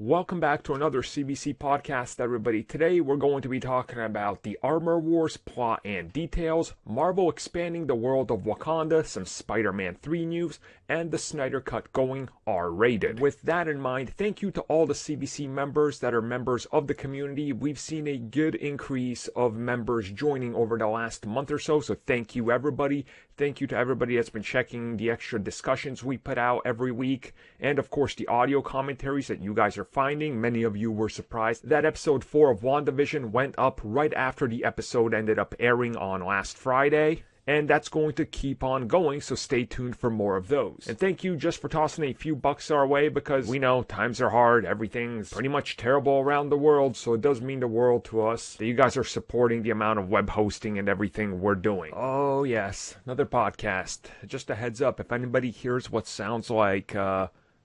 Welcome back to another CBC podcast, everybody. Today we're going to be talking about the Armor Wars plot and details, Marvel expanding the world of Wakanda, some Spider-Man 3 news, and the Snyder Cut going R-rated. With that in mind, thank you to all the CBC members that are members of the community. We've seen a good increase of members joining over the last month or so thank you everybody. Thank you to everybody that's been checking the extra discussions we put out every week, and of course the audio commentaries that you guys are finding. Many of you were surprised that episode 4 of WandaVision went up right after the episode ended up airing on last Friday. And that's going to keep on going, so stay tuned for more of those. And thank you just for tossing a few bucks our way, because we know times are hard, everything's pretty much terrible around the world, so it does mean the world to us that you guys are supporting the amount of web hosting and everything we're doing. Oh yes, another podcast. Just a heads up, if anybody hears what sounds like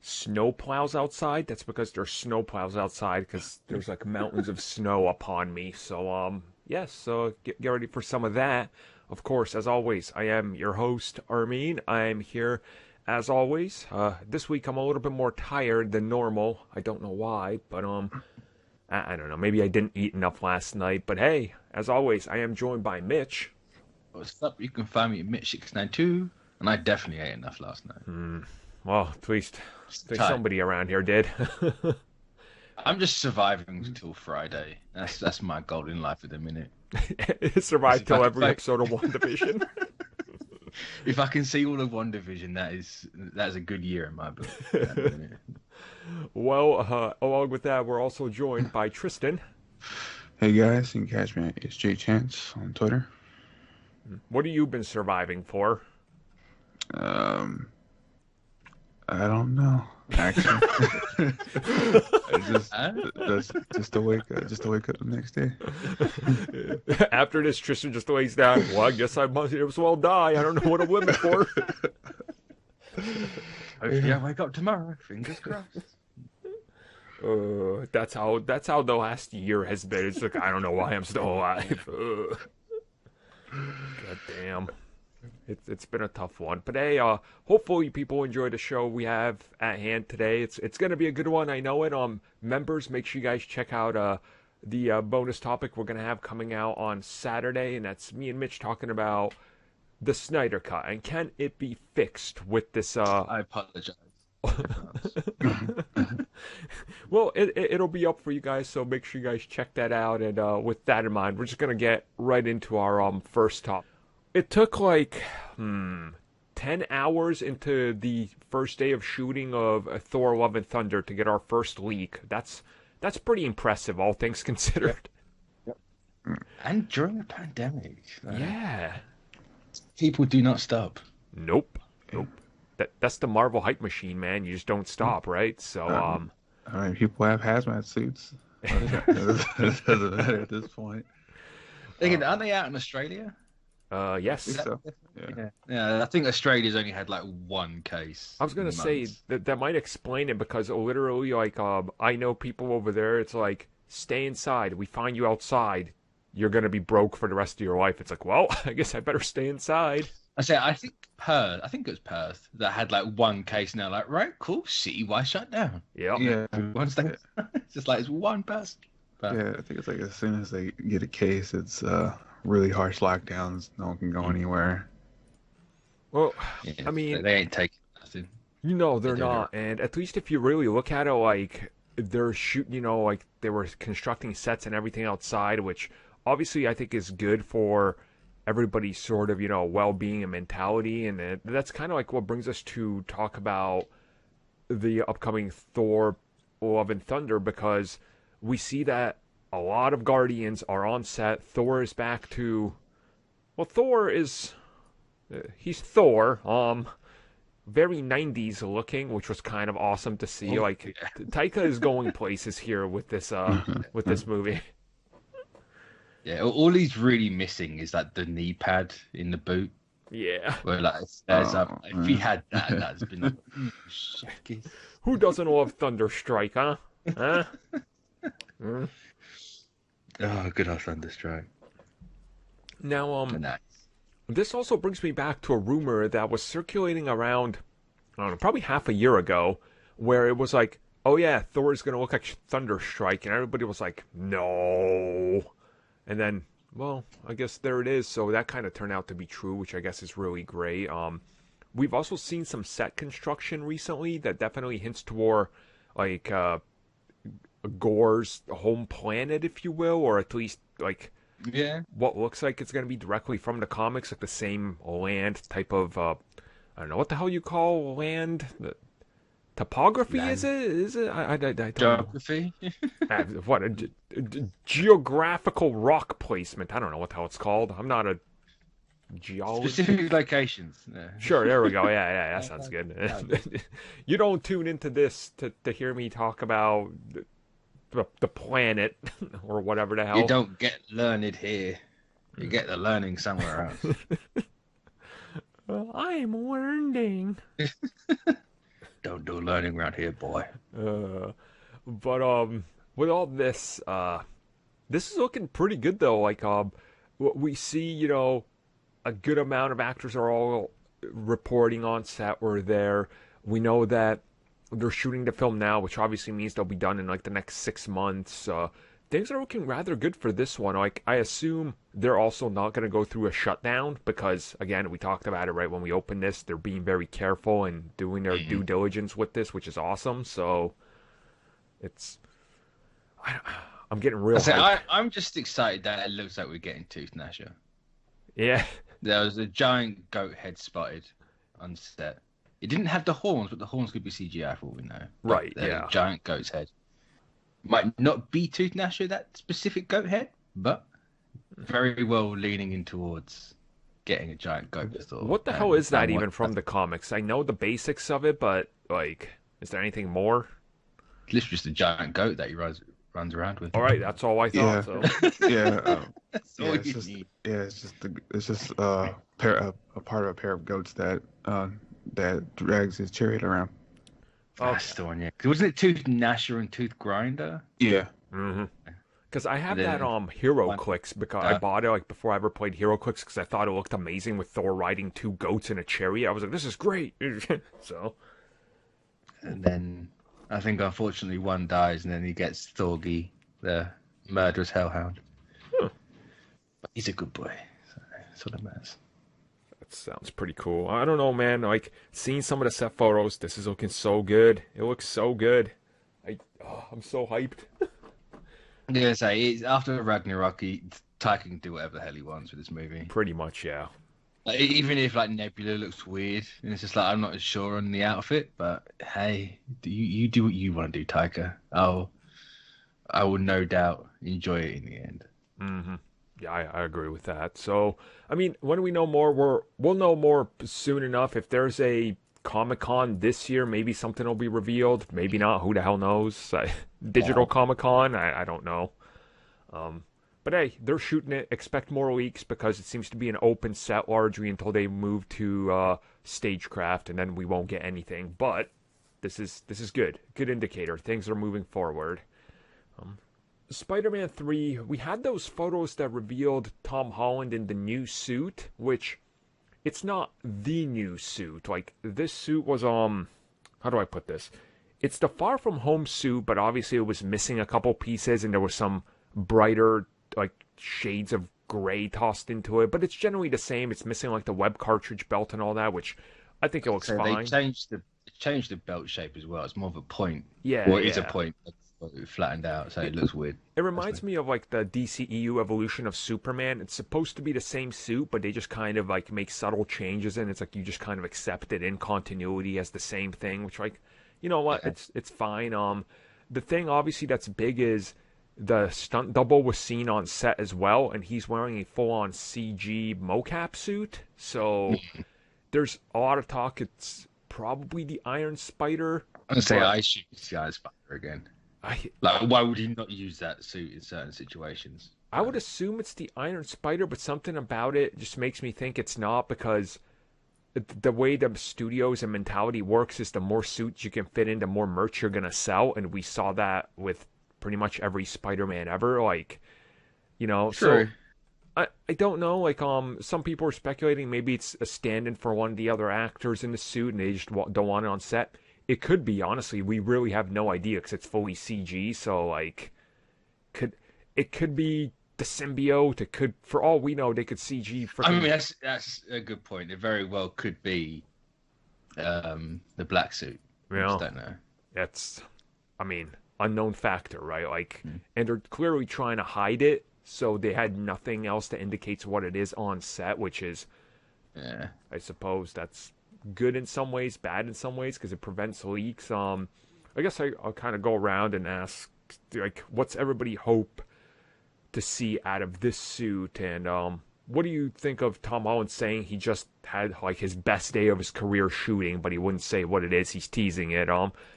snow plows outside, that's because there's snow plows outside, because there's like mountains of snow upon me. So yes, so get ready for some of that. Of course, as always, I am your host, Armin. I'm here, as always. This week I'm a little bit more tired than normal. I don't know why, but I don't know. Maybe I didn't eat enough last night. But hey, as always, I am joined by Mitch. What's up? You can find me at Mitch692, and I definitely ate enough last night. Well, at least somebody around here did. I'm just surviving until Friday. That's my goal in life at the minute. Survive till every episode of WandaVision. If I can see all of WandaVision, that's a good year in my book. Well, along with that, we're also joined by Tristan. Hey guys, you can catch me at SJChance on Twitter. What have you been surviving for? I don't know. Actually, just to wake up the next day. After this, Tristan just lays down. Well, I guess I might as well die. I don't know what I'm living for. Hopefully, I wake up tomorrow. Fingers crossed. That's how the last year has been. It's like I don't know why I'm still alive. God damn. It's been a tough one, but hey, hopefully people enjoy the show we have at hand today. It's gonna be a good one, I know it. Members, make sure you guys check out the bonus topic we're gonna have coming out on Saturday, and that's me and Mitch talking about the Snyder Cut and can it be fixed with this. I apologize. Well, it'll be up for you guys, so make sure you guys check that out. And with that in mind, we're just gonna get right into our first topic. It took like 10 hours into the first day of shooting of Thor: Love and Thunder to get our first leak. That's pretty impressive, all things considered. Yep. And during a pandemic. Yeah. People do not stop. Nope. That's the Marvel hype machine, man. You just don't stop, right? So I mean, people have hazmat suits. It doesn't matter at this point. Aren't they out in Australia? Yes. So. Yeah. I think Australia's only had like one case. I was gonna say that might explain it, because literally, like, I know people over there. It's like, stay inside. We find you outside, you're gonna be broke for the rest of your life. It's like, well, I guess I better stay inside. I think it was Perth that had like one case now. Like, right, cool, city-wide shutdown. Yep. Yeah. It's just like it's one person. But... Yeah, I think it's like as soon as they get a case, it's really harsh lockdowns. No one can go anywhere. Well, yeah, I mean, they ain't taking nothing. They're not. And at least if you really look at it, like, they're shooting, like they were constructing sets and everything outside, which obviously I think is good for everybody's sort of, well-being and mentality. And that's kind of like what brings us to talk about the upcoming Thor: Love and Thunder, because we see that a lot of Guardians are on set. Thor is back to... Well, Thor is... he's Thor. Very 90s looking, which was kind of awesome to see. Taika is going places here with this with this movie. Yeah, all he's really missing is like the knee pad in the boot. Yeah. Where like it stares up. If he had that, that's been like, shaky. Who doesn't love Thunderstrike, huh? Huh? Oh, good old Thunderstrike. Now, nice. This also brings me back to a rumor that was circulating around, I don't know, probably half a year ago, where it was like oh yeah, Thor is going to look like Thunderstrike, and everybody was like, no. And then, well, I guess there it is. So that kind of turned out to be true, which I guess is really great. We've also seen some set construction recently that definitely hints toward like Gore's home planet, if you will, or at least like what looks like it's going to be directly from the comics, like the same land type of I don't know what the hell you call land. Topography, land. Is it? I don't Geography? What a geographical rock placement. I don't know what the hell it's called. I'm not a geologist. Specific locations. Yeah. Sure, there we go. Yeah, that sounds good. You don't tune into this to hear me talk about the planet or whatever the hell. You don't get learned here. You get the learning somewhere else. I'm learning. Don't do learning around here, boy. But with all this, this is looking pretty good though. Like we see, a good amount of actors are all reporting on set or there. We know that they're shooting the film now, which obviously means they'll be done in like the next 6 months. Things are looking rather good for this one. Like I assume they're also not going to go through a shutdown because, again, we talked about it right when we opened this. They're being very careful and doing their due diligence with this, which is awesome. So I'm getting real hyped. I'm just excited that it looks like we're getting Tooth Gnasher. Yeah. There was a giant goat head spotted on set. It didn't have the horns, but the horns could be CGI for all we know. Right, yeah. A giant goat's head. Might not be Tooth Gnasher, that specific goat head, but very well leaning in towards getting a giant goat. What the hell is that even from the comics? I know the basics of it, but, like, is there anything more? It's literally just a giant goat that he runs around with. All right, that's all I thought. That's all you need. Yeah, it's just a part of a pair of goats that drags his chariot around. That's the one, yeah. Wasn't it Tooth Gnasher and Tooth Grinder? Yeah. Mm-hmm. Because I have that Hero Clicks because I bought it like before I ever played Hero Clicks because I thought it looked amazing with Thor riding 2 goats in a chariot. I was like, this is great. So. And then I think unfortunately one dies and then he gets Thorgy, the murderous hellhound. But he's a good boy. So that's what it matters. Sounds pretty cool. I don't know, man. Like, seeing some of the set photos, this is looking so good. It looks so good. I'm so hyped. I'm gonna say, after Ragnarok, Taika can do whatever the hell he wants with this movie. Pretty much, yeah. Like, even if like Nebula looks weird, and it's just like I'm not sure on the outfit, but hey, you do what you want to do, Taika. I will no doubt enjoy it in the end. Mm-hmm. Yeah, I agree with that. So, I mean, when we know more, we'll know more soon enough. If there's a Comic-Con this year, maybe something will be revealed. Maybe not. Who the hell knows? Digital Comic-Con? I don't know. But hey, they're shooting it. Expect more leaks because it seems to be an open set largely until they move to stagecraft, and then we won't get anything. But this is good. Good indicator. Things are moving forward. Spider-Man 3, we had those photos that revealed Tom Holland in the new suit, which it's not the new suit. Like, this suit was, how do I put this? It's the Far From Home suit, but obviously it was missing a couple pieces and there was some brighter, like, shades of gray tossed into it, but it's generally the same. It's missing, like, the web cartridge belt and all that, which I think it looks fine. They changed the belt shape as well. It's more of a point. Yeah, Well, it is a point. Flattened out, so it looks weird. It reminds me of like the DCEU evolution of Superman. It's supposed to be the same suit, but they just kind of like make subtle changes, and it's like you just kind of accept it in continuity as the same thing. Which, like, you know what, it's fine. The thing obviously that's big is the stunt double was seen on set as well, and he's wearing a full-on CG mocap suit. So there's a lot of talk. It's probably the Iron Spider. I'm gonna say I shoot the Iron Spider again. Why would he not use that suit in certain situations? I would assume it's the Iron Spider, but something about it just makes me think it's not, because the way the studios and mentality works is the more suits you can fit in, the more merch you're going to sell, and we saw that with pretty much every Spider-Man ever. Like, sure. So I don't know. Like, some people are speculating maybe it's a stand-in for one of the other actors in the suit, and they just don't want it on set. it could be, honestly. We really have no idea because it's fully CG. So like, it could be the symbiote. It could, for all we know, they could CG. I mean, that's a good point. It very well could be the black suit. We just don't know. That's, I mean, unknown factor, right? Like, and they're clearly trying to hide it, so they had nothing else that indicates what it is on set, which is, I suppose that's good in some ways, bad in some ways, because it prevents leaks. I guess I'll kind of go around and ask, like, what's everybody hope to see out of this suit, and what do you think of Tom Holland saying he just had like his best day of his career shooting, but he wouldn't say what it is? He's teasing it.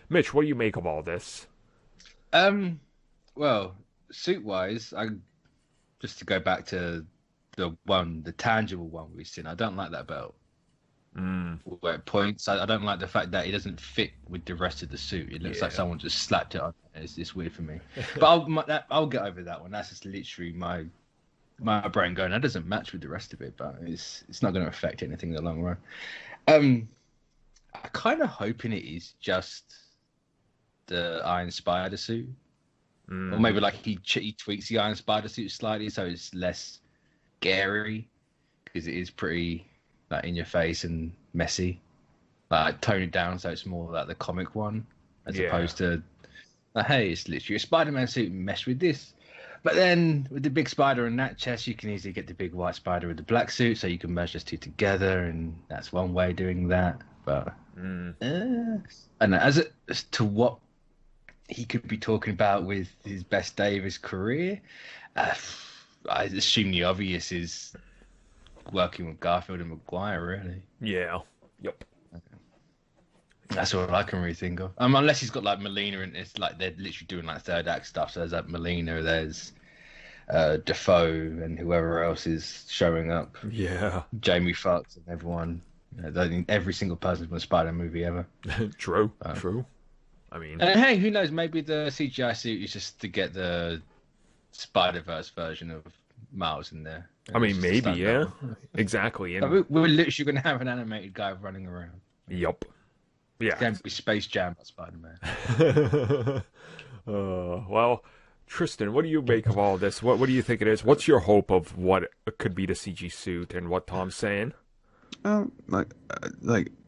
Mitch, what do you make of all this? Well, suit-wise, just to go back to the tangible one we've seen, I don't like that belt. Where it points, I don't like the fact that it doesn't fit with the rest of the suit. It looks like someone just slapped it on. It's weird for me. But I'll get over that one. That's just literally my brain going, that doesn't match with the rest of it, but it's not going to affect anything in the long run. I'm kind of hoping it is just the Iron Spider suit. Or maybe like he tweaks the Iron Spider suit slightly so it's less scary, because it is pretty like in your face and messy. Like tone it down so it's more like the comic one, as opposed to like, hey, it's literally a Spider-Man suit and mesh with this. But then with the big spider and that chest, you can easily get the big white spider with the black suit, so you can merge those two together, and that's one way of doing that. But and as to what he could be talking about with his best day of his career, I assume the obvious is working with Garfield and Maguire, really. Yeah. Yep. That's all I can really think of. Unless he's got like Melina, and it's like they're literally doing like third act stuff. So there's like Melina, there's Defoe, and whoever else is showing up. Yeah. Jamie Foxx and everyone. I think every single person's been a Spider-Man movie ever. True. True. I mean, and hey, who knows? Maybe the CGI suit is just to get the Spider-Verse version of Miles in there. I mean, maybe, yeah. Exactly. And we're literally going to have an animated guy running around. Yep. Yeah. It's going to be Space Jam by Spider-Man. Well, Tristan, what do you make of all this? What do you think it is? What's your hope of what it could be the CG suit and what Tom's saying? Like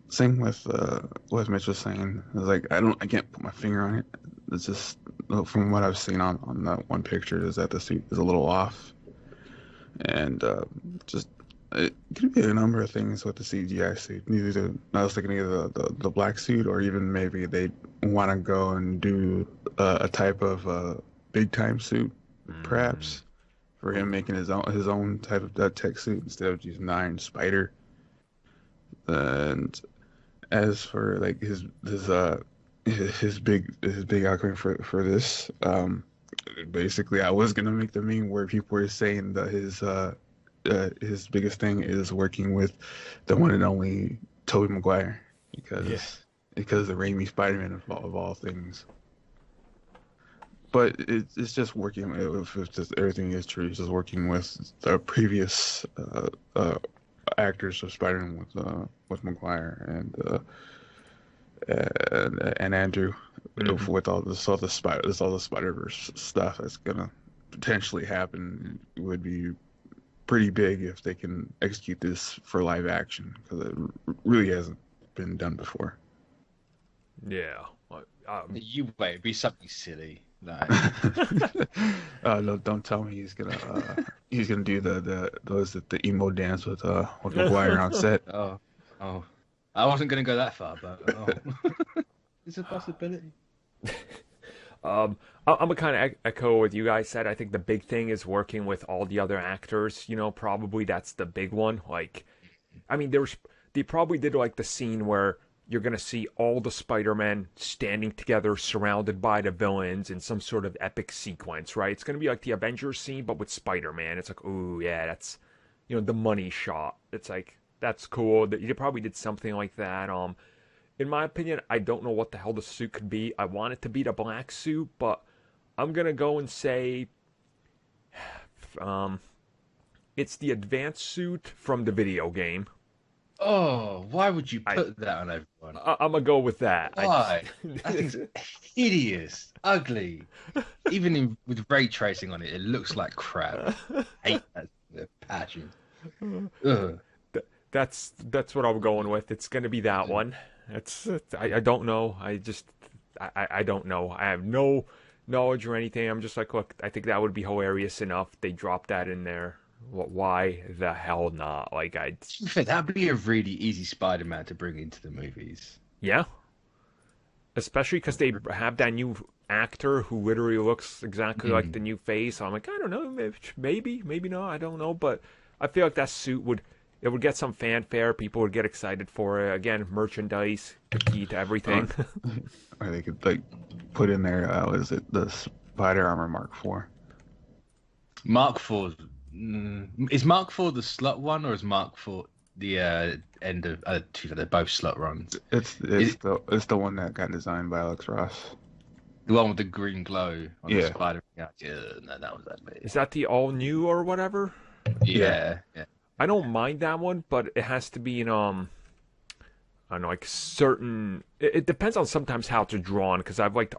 same with what Mitch was saying. It's like I can't put my finger on it. It's just from what I've seen on that one picture is that the suit is a little off, and just it could be a number of things with the CGI suit. I was thinking either the black suit, or even maybe they want to go and do a type of big time suit, perhaps, for him making his own type of tech suit instead of using Iron Spider. And as for like his big outcome for this, basically I was gonna make the meme where people were saying that his biggest thing is working with the one and only Tobey Maguire, because the Raimi Spider-Man of all things. But it's just working, if just everything is true, it's just working with the previous actors of Spider-Man with Maguire and Andrew, with all the Spider-Verse stuff that's gonna potentially happen. It would be pretty big if they can execute this for live action, because it really hasn't been done before. Yeah. You wait, it'd be something silly. Like... no, don't tell me he's gonna do the emo dance with Maguire on set. Oh, I wasn't gonna go that far, but it's a possibility. I'm gonna kind of echo what you guys said. I think the big thing is working with all the other actors. Probably that's the big one. Like, I mean, they probably did like the scene where you're gonna see all the Spider-Men standing together, surrounded by the villains in some sort of epic sequence, right? It's gonna be like the Avengers scene, but with Spider-Man. It's like, ooh, yeah, that's the money shot. It's like, that's cool. You probably did something like that. In my opinion, I don't know what the hell the suit could be. I want it to be the black suit, but I'm going to go and say it's the advanced suit from the video game. Oh, why would you I, put that on everyone? I'm gonna go with that. Why? That thing's hideous, ugly. Even with ray tracing on it, it looks like crap. I hate that with a passion. Ugh. That's what I'm going with. It's gonna be that one. I don't know. I don't know. I have no knowledge or anything. I'm just like, look, I think that would be hilarious enough. They dropped that in there. Why the hell not? Like That'd be a really easy Spider-Man to bring into the movies. yeah, especially because they have that new actor who literally looks exactly like the new face. So I'm like, I don't know, maybe not. I don't know, but I feel like that suit would get some fanfare. People would get excited for it. Again, merchandise, the key to everything. Or they could like put in there, was it the Spider Armor Mark IV? Mark IV. Is Mark IV the slot one, or is Mark IV the end of? They're both slot runs. It's the one that got designed by Alex Ross. The one with the green glow on the Yeah. spider. Yeah, no, that was that bit. Is that the all new or whatever? Yeah. I don't mind that one, but it has to be in I don't know, like certain. It depends on sometimes how it's drawn, because I've liked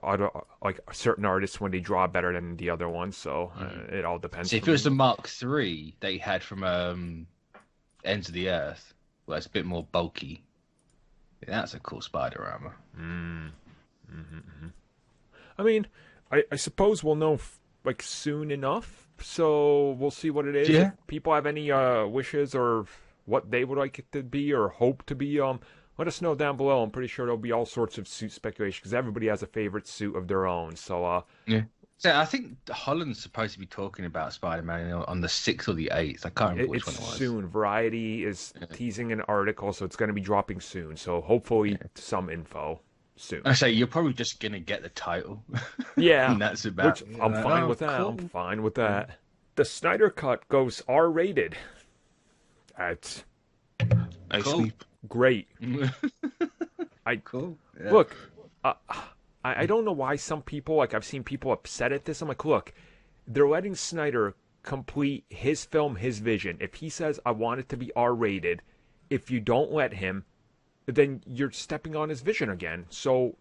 like certain artists when they draw better than the other ones. So it all depends. So if it was the Mark III they had from Ends of the Earth, well, it's a bit more bulky. Yeah, that's a cool spider armor. I mean, I suppose we'll know like soon enough. So we'll see what it is. Yeah. If people have any wishes or what they would like it to be or hope to be, let us know down below. I'm pretty sure there'll be all sorts of suit speculation because everybody has a favorite suit of their own. So Yeah. So I think Holland's supposed to be talking about Spider-Man on the 6th or the 8th. I can't remember which one it was. soon. Variety is teasing an article, so it's going to be dropping soon. So hopefully some info soon. I say you're probably just gonna get the title. Yeah, and that's about. which I'm fine with that. Cool. I'm fine with that. The Snyder Cut goes R-rated. That's I Cool. sleep. great. Cool. Yeah. Look, I don't know why some people, like I've seen people upset at this. I'm like, look, they're letting Snyder complete his film, his vision. If he says, I want it to be R-rated, if you don't let him, then you're stepping on his vision again. So,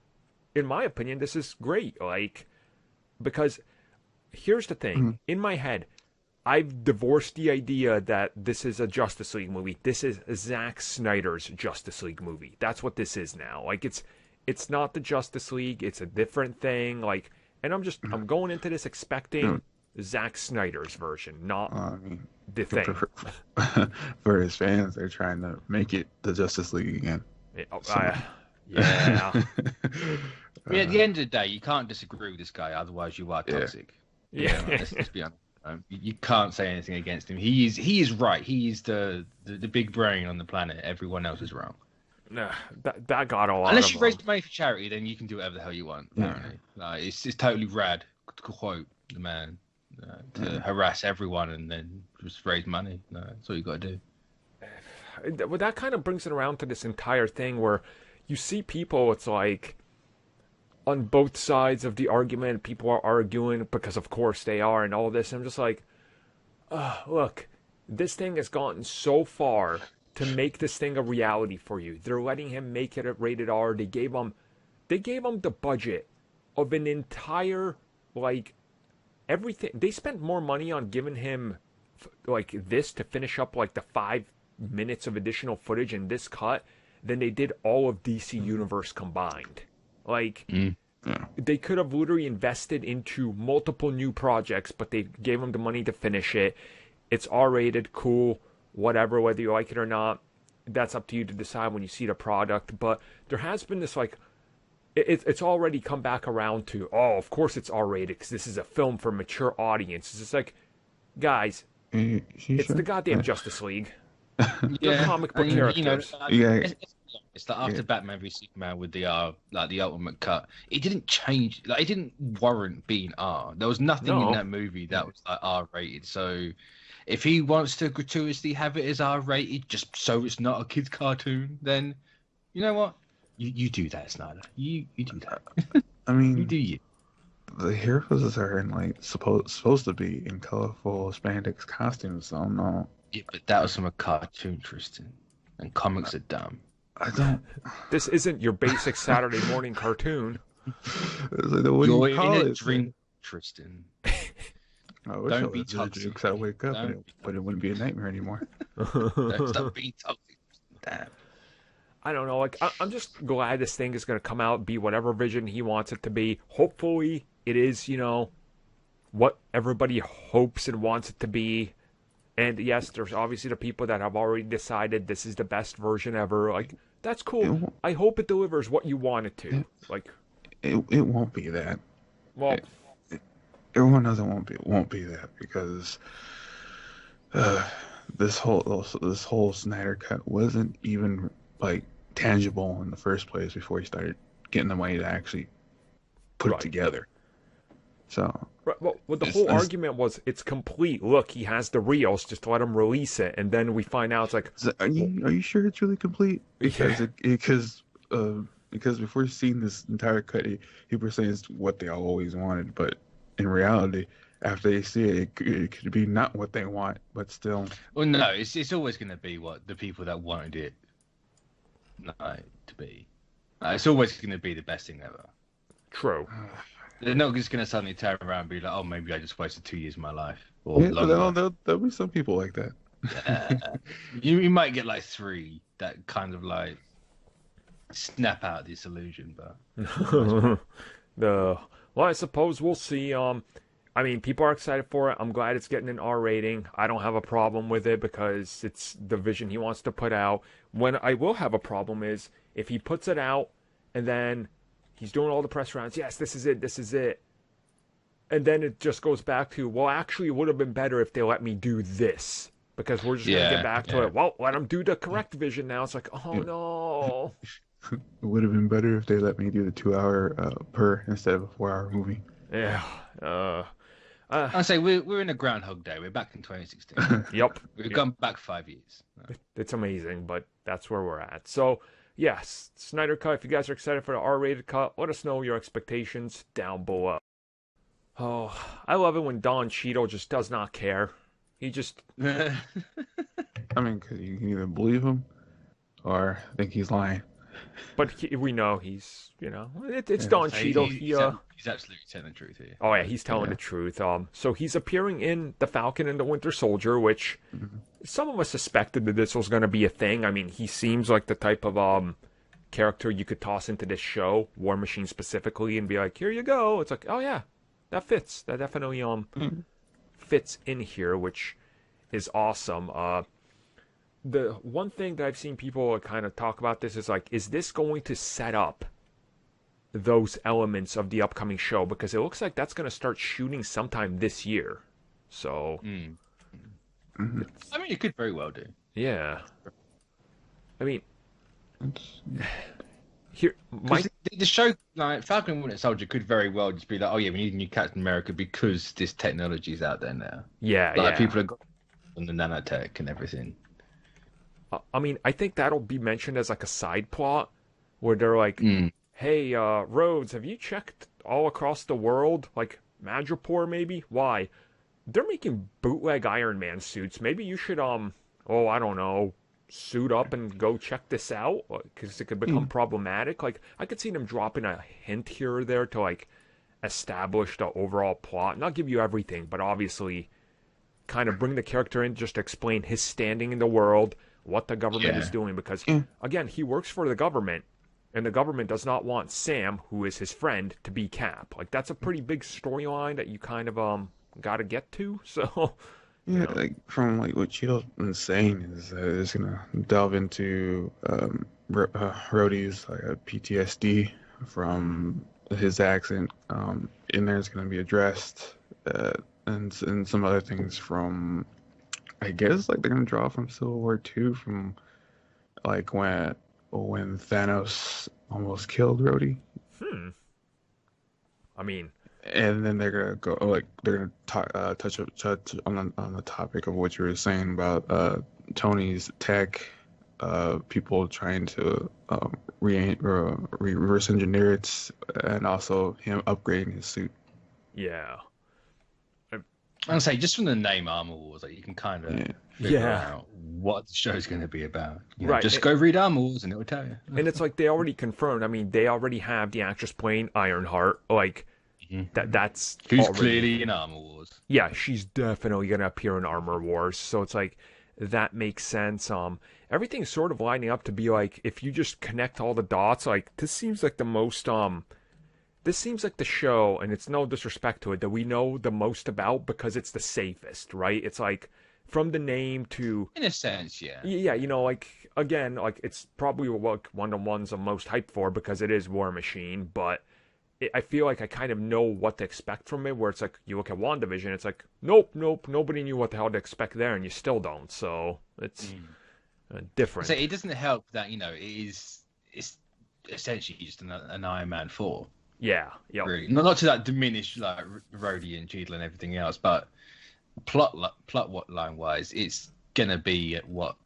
in my opinion, this is great. Like, because here's the thing. In my head, I've divorced the idea that this is a Justice League movie. This is Zack Snyder's Justice League movie. That's what this is now. Like, it's not the Justice League. It's a different thing. Like, and I'm going into this expecting Zack Snyder's version, not I mean, the thing. for his fans, they're trying to make it the Justice League again. Yeah. I mean, at the end of the day, you can't disagree with this guy, otherwise you are toxic. Yeah. Let's be honest. You can't say anything against him. He is right. He is the big brain on the planet. Everyone else is wrong. Nah, that got a lot. Unless of you raise them. money for charity, then you can do whatever the hell you want. Apparently, it's totally rad to quote the man to harass everyone and then just raise money. No, that's all you got to do. Well, that kind of brings it around to this entire thing where you see people, it's like on both sides of the argument, people are arguing because of course they are and all this. I'm just like, look, this thing has gotten so far to make this thing a reality for you. They're letting him make it at rated R. They gave him the budget of an entire, like, everything. They spent more money on giving him like this to finish up like the 5 minutes of additional footage in this cut than they did all of DC Universe combined. Like, they could have literally invested into multiple new projects, but they gave him the money to finish it. It's R-rated, cool, whatever, whether you like it or not. That's up to you to decide when you see the product. But there has been this, like, it's already come back around to, of course it's R-rated because this is a film for mature audiences. It's like, guys, it's the goddamn Justice League. They're comic book characters. It's like after Batman v Superman with the ultimate cut, it didn't change. Like, it didn't warrant being R. There was nothing in that movie that was like R-rated. So, if he wants to gratuitously have it as R-rated, just so it's not a kids' cartoon, then you know what? You do that, Snyder. You do that. I mean, you do you. The heroes are in like supposed to be in colorful spandex costumes. So I don't know. Yeah, but that was from a cartoon, Tristan. And comics are dumb. I don't. This isn't your basic Saturday morning cartoon. It's like, what do You're you call in a it? dream, Tristan. I wish I Don't be was just toxic. because I wake up Don't be but it wouldn't be a nightmare anymore. Don't stop being toxic. Damn. I don't know. Like, I'm just glad this thing is going to come out, be whatever vision he wants it to be. Hopefully, it is, what everybody hopes and wants it to be. And yes, there's obviously the people that have already decided this is the best version ever. Like, that's cool. I hope it delivers what you want it to. Like, it won't be that. well, Everyone knows it won't be that because this whole Snyder cut wasn't even like tangible in the first place before he started getting the money to actually put it together. So well, the whole argument was it's complete. Look, he has the reels. Just let him release it, and then we find out it's like, are you sure it's really complete? Because before seeing this entire cut, people were saying it's what they always wanted, but in reality, after they see it, it could be not what they want, but still. Well, no, it's always going to be what the people that wanted it to be. It's always going to be the best thing ever. True. They're not just going to suddenly turn around and be like, oh, maybe I just wasted 2 years of my life. Or Yeah, there'll be some people like that. You might get like 3 that kind of like snap out of this illusion, but well, I suppose we'll see. I mean, people are excited for it. I'm glad it's getting an R rating. I don't have a problem with it because it's the vision he wants to put out. When I will have a problem is if he puts it out and then he's doing all the press rounds. Yes, this is it. And then it just goes back to, well, actually, it would have been better if they let me do this. Because we're just going to get back to it. Well, let him do the correct vision now. It's like, oh, no. It would have been better if they let me do the 2-hour per instead of a 4-hour movie. Yeah. I say we're in a Groundhog Day. We're back in 2016. Yep. We've gone back 5 years. It's amazing, but that's where we're at. So, yes, Snyder Cut. If you guys are excited for the R-rated cut, let us know your expectations down below. Oh, I love it when Don Cheadle just does not care. He just... I mean, cause you can either believe him or think he's lying. But we know he's, it's Don Cheadle. He's absolutely telling the truth here. Oh, yeah, he's telling the truth. So he's appearing in The Falcon and the Winter Soldier, which some of us suspected that this was going to be a thing. I mean, he seems like the type of character you could toss into this show, War Machine specifically, and be like, here you go. It's like, oh, yeah, that fits. That definitely fits in here, which is awesome. The one thing that I've seen people kind of talk about this is like, is this going to set up those elements of the upcoming show? Because it looks like that's going to start shooting sometime this year. So, I mean, it could very well do. Yeah. I mean, here, the show, like Falcon and Winter Soldier, could very well just be like, oh yeah, we need a new Captain America because this technology is out there now. Yeah, like people have got on the nanotech and everything. I mean, I think that'll be mentioned as like a side plot where they're like, hey, Rhodes, have you checked all across the world? Like, Madripoor, maybe? Why? They're making bootleg Iron Man suits. Maybe you should, I don't know, suit up and go check this out? Because it could become problematic. Like, I could see them dropping a hint here or there to, like, establish the overall plot. Not give you everything, but obviously kind of bring the character in just to explain his standing in the world, what the government is doing, because again, he works for the government and the government does not want Sam, who is his friend, to be Cap. Like, that's a pretty big storyline that you kind of got to get to. So like from like what Cheadle's been saying is that it's gonna delve into Rhodey's PTSD from his accident. In there is gonna be addressed, and some other things from, I guess, like they're gonna draw from Civil War II, from like when Thanos almost killed Rhodey. I mean, and then they're gonna go they're gonna touch on the topic of what you were saying about Tony's tech, people trying to reverse engineer it, and also him upgrading his suit. Yeah. I'd say just from the name Armor Wars, like you can kind of figure out what the show's going to be about. You know, just go read Armor Wars and it will tell you. And it's like they already confirmed. I mean, they already have the actress playing Ironheart. Like that's who's already... clearly in Armor Wars. Yeah, she's definitely going to appear in Armor Wars. So it's like that makes sense. Everything's sort of lining up to be like, if you just connect all the dots, like this seems like the most this seems like the show, and it's no disrespect to it, that we know the most about because it's the safest, right? It's like from the name to... In a sense, yeah. Yeah, you know, like, again, like it's probably what one of the ones I'm most hyped for because it is War Machine, but I feel like I kind of know what to expect from it, where it's like, you look at WandaVision, it's like, nope, nobody knew what the hell to expect there, and you still don't, so it's different. So it doesn't help that, you know, it's essentially just an Iron Man 4. Yeah, yeah. Really. Not to that diminish like Rhodey and Cheadle and everything else, but plot line wise, it's gonna be what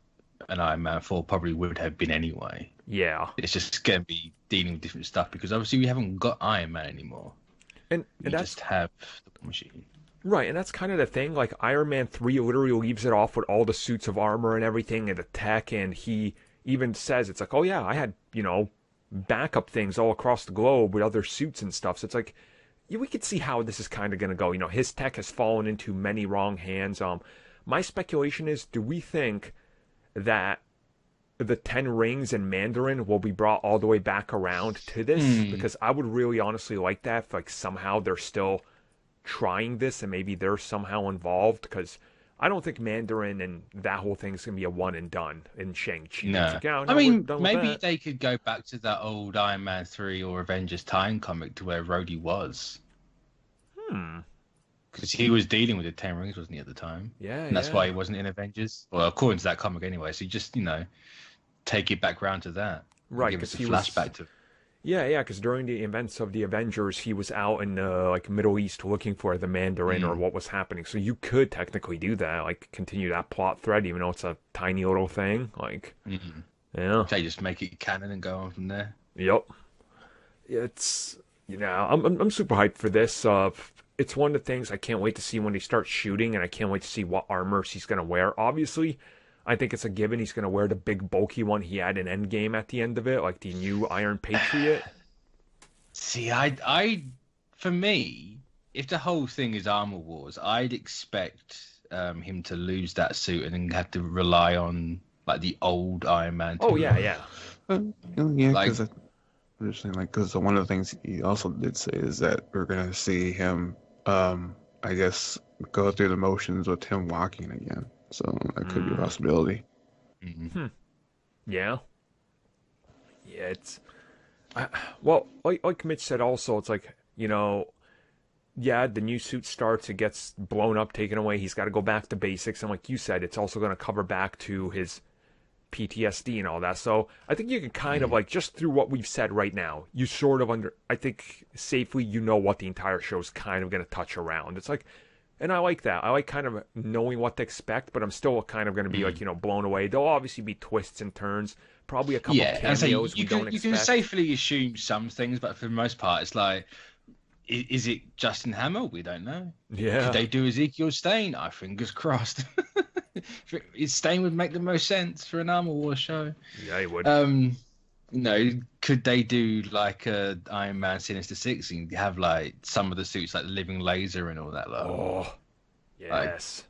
an Iron Man 4 probably would have been anyway. Yeah, it's just gonna be dealing with different stuff because obviously we haven't got Iron Man anymore, and we just have the machine. Right, and that's kind of the thing. Like Iron Man 3 literally leaves it off with all the suits of armor and everything and the tech, and he even says it's like, oh yeah, I had, you know, backup things all across the globe with other suits and stuff. So it's like, we could see how this is kind of going to go. You know, his tech has fallen into many wrong hands. My speculation is, do we think that the 10 Rings and Mandarin will be brought all the way back around to this? Because I would really honestly like that if like somehow they're still trying this and maybe they're somehow involved, because I don't think Mandarin and that whole thing is going to be a one and done in Shang-Chi. No. Like, oh, no, I mean, maybe they could go back to that old Iron Man 3 or Avengers time comic to where Rhodey was. Because he was dealing with the 10 Rings, wasn't he, at the time? Yeah, and that's why he wasn't in Avengers. Well, according to that comic anyway. So you just, you know, take it back round to that. Right, because he flashback to... Yeah, because during the events of the Avengers, he was out in like Middle East looking for the Mandarin or what was happening. So you could technically do that, like continue that plot thread, even though it's a tiny little thing. Like, yeah, they just make it canon and go on from there. Yep, it's, you know, I'm super hyped for this. It's one of the things I can't wait to see when they start shooting, and I can't wait to see what armors he's gonna wear. Obviously, I think it's a given he's going to wear the big bulky one he had in Endgame at the end of it, like the new Iron Patriot. See, for me, if the whole thing is Armor Wars, I'd expect him to lose that suit and then have to rely on like the old Iron Man. Oh yeah. Yeah, because because one of the things he also did say is that we're going to see him, I guess, go through the motions with him walking again. So that could be a possibility. Yeah. Yeah, it's... well, like Mitch said also, it's like, you know, yeah, the new suit starts, it gets blown up, taken away, he's got to go back to basics, and like you said, it's also going to cover back to his PTSD and all that. So I think you can kind of like, just through what we've said right now, you sort of I think safely you know what the entire show's kind of going to touch around. It's like... And I like that. I like kind of knowing what to expect, but I'm still kind of going to be like, you know, blown away. There'll obviously be twists and turns, probably a couple of cameos we don't expect. You can safely assume some things, but for the most part, it's like, is it Justin Hammer? We don't know. Yeah. Could they do Ezekiel Stane? I fingers crossed. Stane would make the most sense for an Armor Wars show. Yeah, he would. No, could they do like a Iron Man Sinister Six and have like some of the suits like the living laser and all that? Like, oh, yes.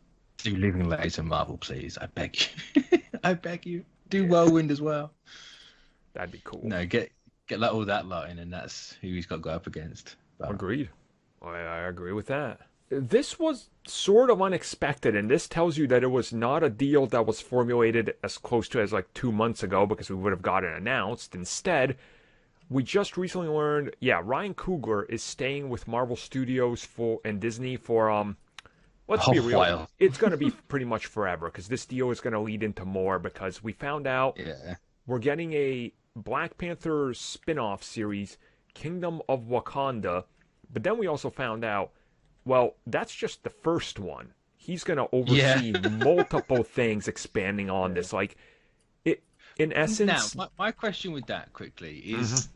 Like, do living laser, Marvel, please. I beg you. I beg you. Do Whirlwind as well. That'd be cool. No, get like all that lot in, and that's who he's got to go up against. But... Agreed. I agree with that. This was sort of unexpected, and this tells you that it was not a deal that was formulated as close to as like 2 months ago, because we would have got it announced. Instead, we just recently learned, Ryan Coogler is staying with Marvel Studios and Disney for, let's be real, while. It's going to be pretty much forever, because this deal is going to lead into more, because we found out we're getting a Black Panther spin-off series, Kingdom of Wakanda, but then we also found out, well, that's just the first one. He's going to oversee multiple things expanding on this. Like, it, in essence... Now, my question with that quickly is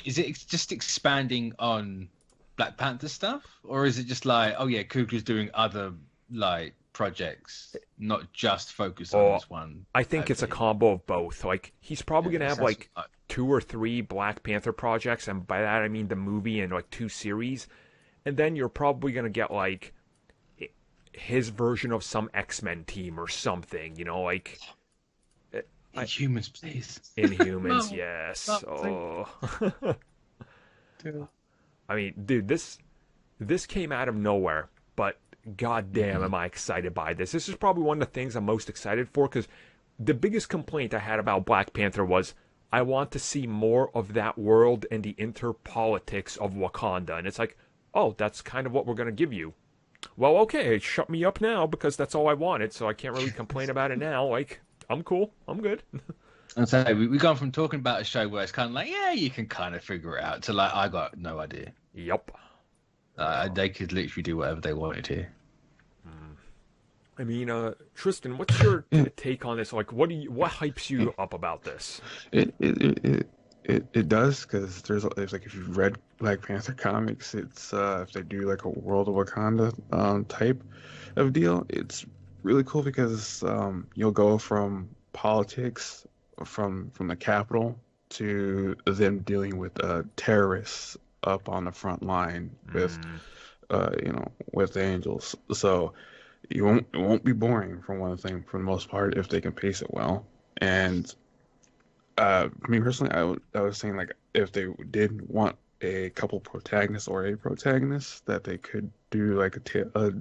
it just expanding on Black Panther stuff? Or is it just like, oh yeah, Coogler's doing other like projects, not just focus on this one. I think it's a combo of both. Like, he's probably gonna have like 2 or 3 Black Panther projects, and by that I mean the movie and like 2 series, and then you're probably gonna get like his version of some X-Men team or something, you know, like Inhumans, please. Inhumans, yes. Oh. I mean, dude, this came out of nowhere, but goddamn, am I excited by this. This is probably one of the things I'm most excited for, because the biggest complaint I had about Black Panther was I want to see more of that world and the interpolitics of Wakanda. And it's like, oh, that's kind of what we're going to give you. Well, okay, shut me up now, because that's all I wanted, so I can't really complain about it now. Like, I'm cool. I'm good. And so we've gone from talking about a show where it's kind of like, yeah, you can kind of figure it out, to like, I got no idea. Yep. They could literally do whatever they wanted here. I mean, Tristan, what's your take on this? Like, what hypes you up about this? It does, because there's like, if you've read Black Panther comics, it's if they do like a World of Wakanda type of deal, it's really cool, because you'll go from politics from the capital to them dealing with terrorists up on the front line with with the angels. So it won't be boring, for one thing, for the most part, if they can pace it well. And me personally, I was saying, like, if they did want a couple protagonists or a protagonist, that they could do like a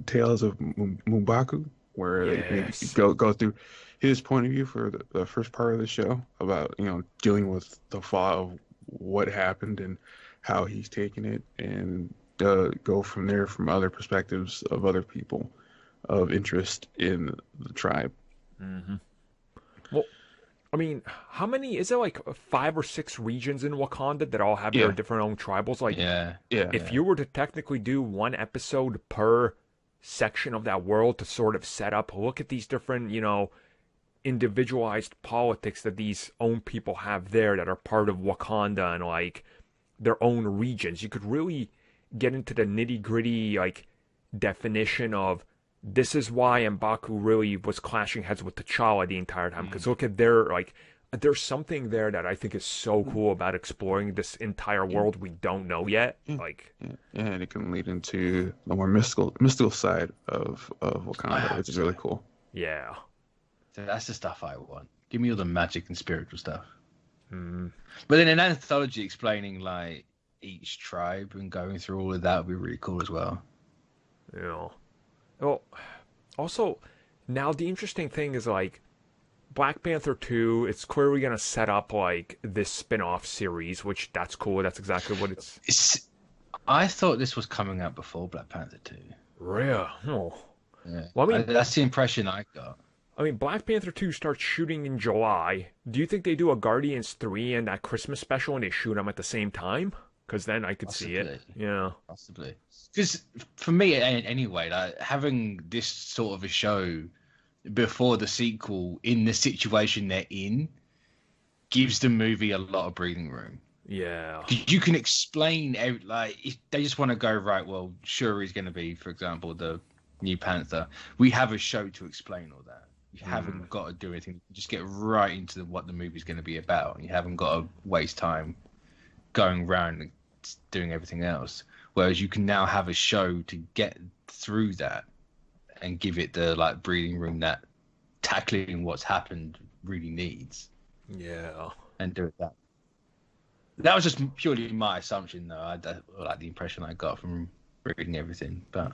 Tales of M'Baku, where they go through his point of view for the first part of the show, about dealing with the fallout of what happened and how he's taken it, and go from there, from other perspectives of other people of interest in the tribe. Mm-hmm. Well, I mean, how many is there? Like 5 or 6 regions in Wakanda that all have their different own tribals. Like, if you were to technically do one episode per section of that world to sort of set up, look at these different, individualized politics that these own people have there that are part of Wakanda, and like their own regions, you could really get into the nitty gritty, like, definition of this is why M'Baku really was clashing heads with T'Challa the entire time. Because look at there's something there that I think is so cool about exploring this entire world we don't know yet. Like, and it can lead into the more mystical side of Wakanda, which is really cool. Yeah. That's the stuff I want. Give me all the magic and spiritual stuff. But then an anthology explaining like each tribe and going through all of that would be really cool as well. Yeah. Well, also, now the interesting thing is, like, Black Panther 2, it's clearly going to set up, like, this spin-off series, which, that's cool. That's exactly what it's... I thought this was coming out before Black Panther 2. Really? Oh. Yeah. Well, I mean, that's the impression I got. I mean, Black Panther 2 starts shooting in July. Do you think they do a Guardians 3 and that Christmas special and they shoot them at the same time? Because then I could see it. Yeah. Possibly. Because for me, anyway, like, having this sort of a show before the sequel in the situation they're in gives the movie a lot of breathing room. Yeah. Because you can explain, like, if they just want to go, right, well, Shuri's going to be, for example, the new Panther. We have a show to explain all that. You haven't got to do anything. You just get right into what the movie's going to be about. You haven't got to waste time going around and doing everything else. Whereas you can now have a show to get through that and give it the, like, breathing room that tackling what's happened really needs. Yeah. And do it that. That was just purely my assumption, though. I like the impression I got from reading everything. But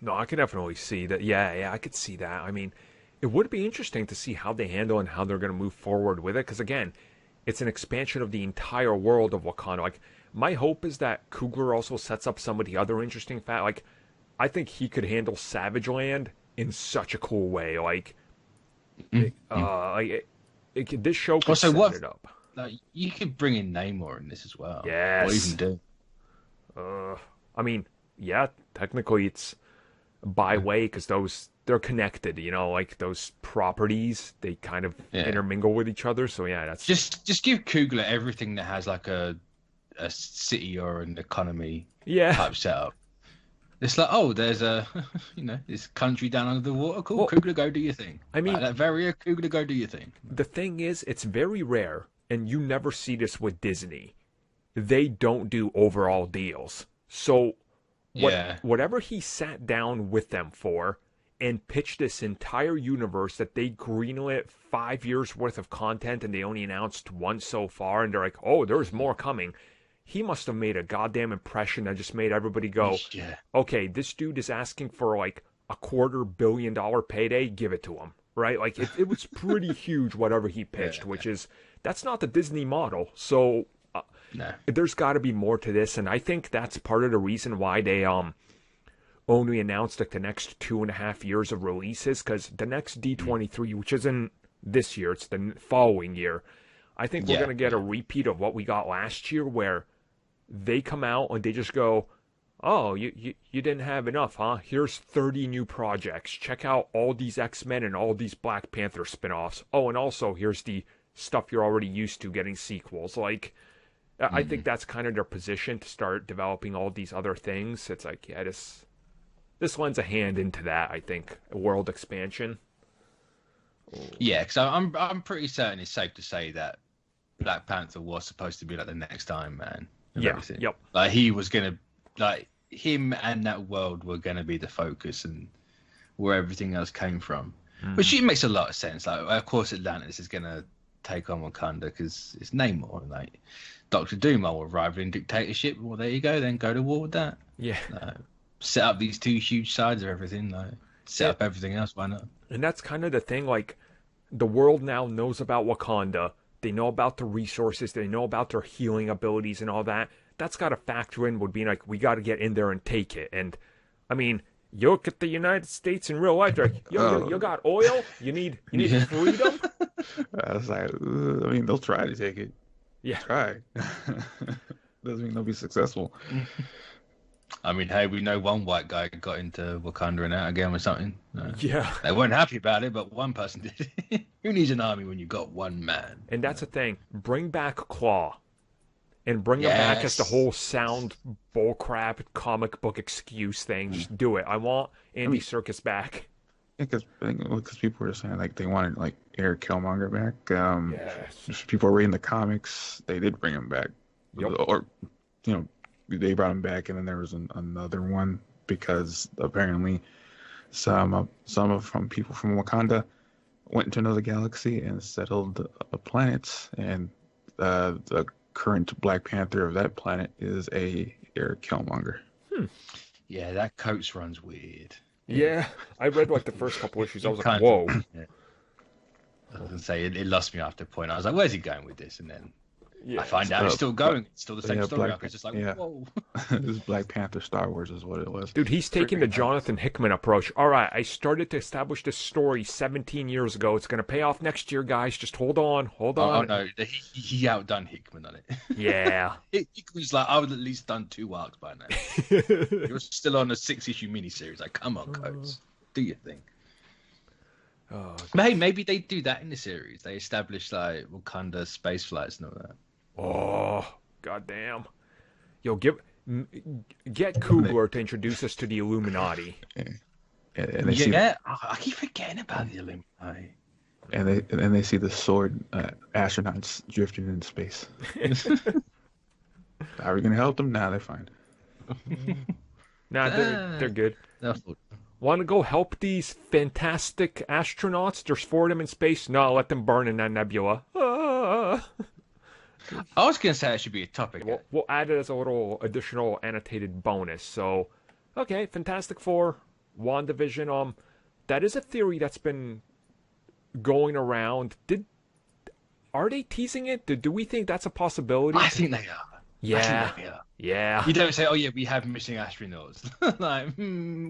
no, I can definitely see that. Yeah, I could see that. I mean, it would be interesting to see how they handle and how they're going to move forward with it. Because, again, it's an expansion of the entire world of Wakanda. Like, my hope is that Coogler also sets up some of the other interesting facts. Like, I think he could handle Savage Land in such a cool way. Like, this show could set it up. Like, you could bring in Namor in this as well. Yes. Or even do. I mean, yeah, technically it's by way, because they're connected, like those properties, they kind of intermingle with each other. So yeah, that's just give Coogler everything that has like a city or an economy type setup. It's like, oh, there's a, this country down under the water. Cool, Well, Kugler, go do your thing. I mean, that very Kugler, go do your thing. the thing is, it's very rare, and you never see this with Disney. They don't do overall deals. So, whatever he sat down with them for and pitched this entire universe that they greenlit 5 years worth of content and they only announced one so far, and they're like, oh, there's more coming. He must have made a goddamn impression that just made everybody go, okay, this dude is asking for like $250 million payday, give it to him, right? Like, it was pretty huge, whatever he pitched, which is, that's not the Disney model. So, there's got to be more to this, and I think that's part of the reason why they only announced like the next 2.5 years of releases, because the next D23, which isn't this year, it's the following year, I think we're going to get a repeat of what we got last year, where they come out and they just go, oh, you didn't have enough, huh? Here's 30 new projects. Check out all these X-Men and all these Black Panther spinoffs. Oh, and also here's the stuff you're already used to getting sequels. Like, I think that's kind of their position to start developing all these other things. It's like, yeah, this lends a hand into that, I think, a world expansion. Yeah, because I'm pretty certain it's safe to say that Black Panther was supposed to be like the next Iron Man. Everything. Yep. Like, he was gonna, like, him and that world were gonna be the focus and where everything else came from. Which it makes a lot of sense. Like, of course, Atlantis is gonna take on Wakanda because it's Namor. Like, Doctor Doom will rival in dictatorship. Well, there you go. Then go to war with that. Yeah. Set up these two huge sides of everything. Like, set up everything else. Why not? And that's kind of the thing. Like, the world now knows about Wakanda. They know about the resources. They know about their healing abilities and all that. That's got to factor in with being like, we got to get in there and take it. And, I mean, you look at the United States in real life, like, you got oil? You need freedom? I was like, I mean, they'll try to take it. Yeah. Try. Doesn't mean they'll be successful. I mean, hey, we know one white guy got into Wakanda and out again or something. Yeah. They weren't happy about it, but one person did. Who needs an army when you got one man? And that's the thing. Bring back Claw. And bring him back as the whole sound bullcrap comic book excuse thing. Just do it. I want Andy Serkis back. Because people were saying like they wanted like Eric Killmonger back. People are reading the comics. They did bring him back. Yep. Or, they brought him back, and then there was another one because apparently some from people from Wakanda went into another galaxy and settled planets, and the current Black Panther of that planet is a Eric Killmonger. Yeah, that Coates runs weird. Yeah, I read like the first couple issues. I was like, whoa. Yeah. I was gonna say it lost me after a point. I was like, where's he going with this? And then I find out it's still going. It's still the same story. It's just like, whoa. This Black Panther Star Wars is what it was. Dude, he's taking the Jonathan Hickman approach. All right, I started to establish this story 17 years ago. It's going to pay off next year, guys. Just hold on. Oh, no. He outdone Hickman on it. Yeah. Hickman's like, I would at least done 2 arcs by now. You're still on a 6-issue miniseries. Like, come on, Coates. Do your thing. Oh, but hey, maybe they do that in the series. They establish like Wakanda space flights and all that. Oh, goddamn. Yo, get Coogler to introduce us to the Illuminati. I keep forgetting about the Illuminati. And they see the sword astronauts drifting in space. How are we going to help them? Nah, they're fine. Nah, they're good. Want to go help these fantastic astronauts? There's 4 of them in space. No, let them burn in that nebula. I was going to say it should be a topic. We'll add it as a little additional annotated bonus. So, okay, Fantastic Four, WandaVision. That is a theory that's been going around. Are they teasing it? Do we think that's a possibility? I think they are. Yeah. Yeah. You don't say, oh yeah, we have missing astronauts. Like,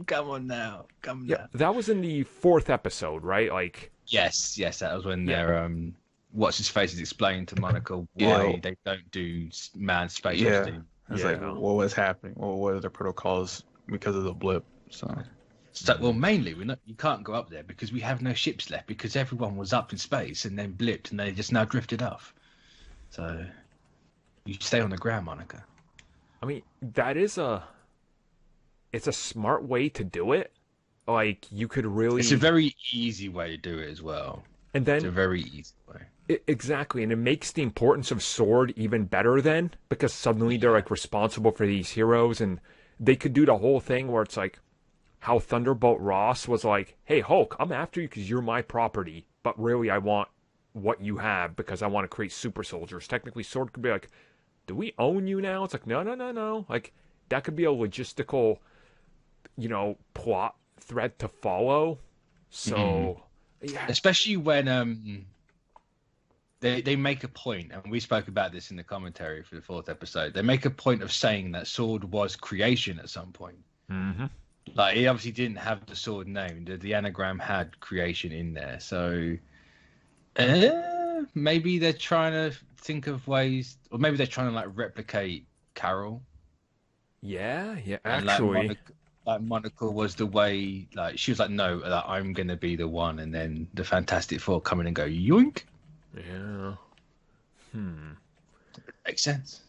come on now. That was in the 4th episode, right? Like. Yes, that was when their what's his face is explaining to Monica why they don't do manned space. Yeah. It's like, what was happening? What were the protocols because of the blip? So well, mainly you can't go up there because we have no ships left because everyone was up in space and then blipped and they just now drifted off. So you stay on the ground, Monica. I mean, that is it's a smart way to do it. Like, you could really... It's a very easy way to do it as well. And then... It's a very easy way. Exactly, and it makes the importance of Sword even better then, because suddenly they're, like, responsible for these heroes, and they could do the whole thing where it's like, how Thunderbolt Ross was like, hey, Hulk, I'm after you because you're my property, but really I want what you have because I want to create super soldiers. Technically, Sword could be like, do we own you now? It's like, no. Like, that could be a logistical, plot thread to follow. So, yeah. Especially when they make a point, and we spoke about this in the commentary for the 4th episode, they make a point of saying that Sword was creation at some point. Mm-hmm. Like, he obviously didn't have the Sword name. The anagram had creation in there. So, maybe they're trying to think of ways, or maybe they're trying to, like, replicate Carol. Yeah, And, actually. like Monica was the way, like, she was like, no, like, I'm going to be the one. And then the Fantastic Four come in and go, yoink. Yeah. Makes sense.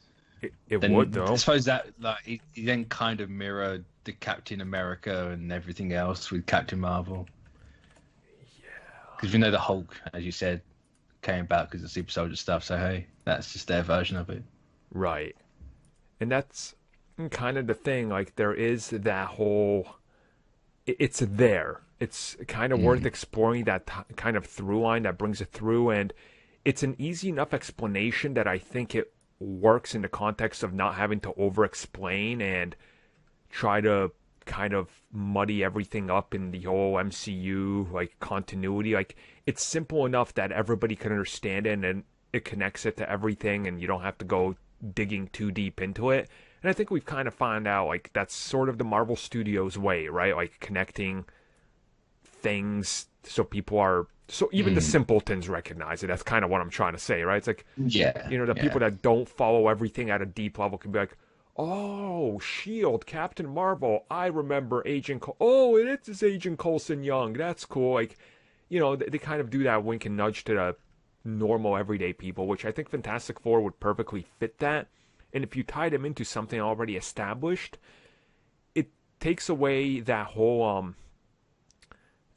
It Then, would, though. I suppose that, like, he then kind of mirrored the Captain America and everything else with Captain Marvel. Yeah. Because we know the Hulk, as you said, came about because of Super Soldier stuff. So, hey, that's just their version of it. Right. And that's kind of the thing. Like, there is that whole... It's there. It's kind of worth exploring that kind of through line that brings it through. And it's an easy enough explanation that I think it works in the context of not having to over-explain and try to kind of muddy everything up in the whole MCU, like, continuity. Like, it's simple enough that everybody can understand it, and it connects it to everything, and you don't have to go digging too deep into it. And I think we've kind of found out, like, that's sort of the Marvel Studios way, right? Like, connecting things so people are... So even the simpletons recognize it. That's kind of what I'm trying to say, right? It's like, people that don't follow everything at a deep level can be like, oh, S.H.I.E.L.D., Captain Marvel, I remember Agent oh, it is Agent Coulson Young. That's cool. Like, they kind of do that wink and nudge to the normal everyday people, which I think Fantastic Four would perfectly fit that. And if you tie them into something already established, it takes away that whole